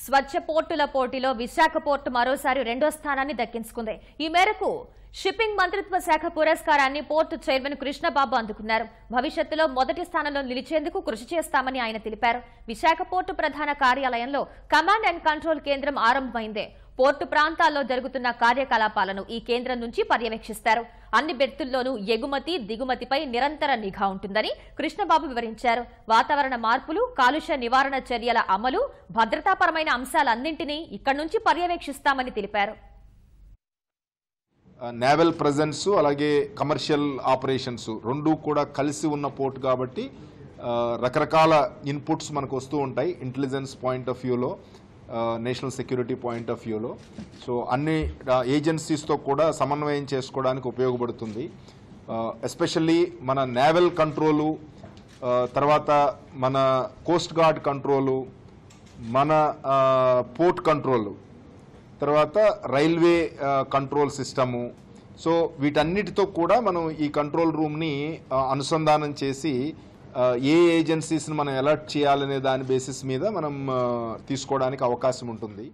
స్వచ్ఛ పోర్టుల పోటీలో విశాఖ పోర్టు మరోసారి రెండో స్థానాన్ని దక్కించుకుంది. ఈ మేరకు షిప్పింగ్ మంత్రిత్వ శాఖ పురస్కారాన్ని పోర్టు చైర్మన్ కృష్ణబాబు అందుకున్నారు. భవిష్యత్తులో మొదటి స్థానంలో నిలిచేందుకు కృషి చేస్తామని ఆయన తెలిపారు. విశాఖ పోర్టు ప్రధాన కార్యాలయంలో కమాండ్ అండ్ కంట్రోల్ కేంద్రం ఆరంభమైంది. పోర్టు ప్రాంతాల్లో జరుగుతున్న కార్యకలాపాలను ఈ కేంద్రం నుంచి పర్యవేక్షిస్తారు. అన్ని బెర్తుల్లోనూ ఎగుమతి దిగుమతిపై నిరంతర నిఘా ఉంటుందని కృష్ణబాబు వివరించారు. వాతావరణ మార్పులు, కాలుష్య నివారణ చర్యల అమలు, భద్రతాపరమైన అంశాలన్నింటినీ ఇక్కడి నుంచి పర్యవేక్షిస్తామని తెలిపారు. నేవల్ ప్రెజెన్స్ అలాగే కమర్షియల్ ఆపరేషన్స్ రెండు కూడా కలిసి ఉన్న పోర్ట్ కాబట్టి రకరకాల ఇన్పుట్స్ మనకు వస్తూ ఉంటాయి. ఇంటెలిజెన్స్ పాయింట్ ఆఫ్ వ్యూలో, నేషనల్ సెక్యూరిటీ పాయింట్ ఆఫ్ వ్యూలో. సో అన్ని ఏజెన్సీస్తో కూడా సమన్వయం చేసుకోవడానికి ఉపయోగపడుతుంది. ఎస్పెషల్లీ మన నేవల్ కంట్రోలు, తర్వాత మన కోస్ట్ గార్డ్ కంట్రోలు, మన పోర్ట్ కంట్రోలు, తర్వాత రైల్వే కంట్రోల్ సిస్టము. సో వీటన్నిటితో కూడా మనం ఈ కంట్రోల్ రూమ్ని అనుసంధానం చేసి ఏ ఏజెన్సీస్ని మనం అలర్ట్ చేయాలనే దాని బేసిస్ మీద మనం తీసుకోవడానికి అవకాశం ఉంటుంది.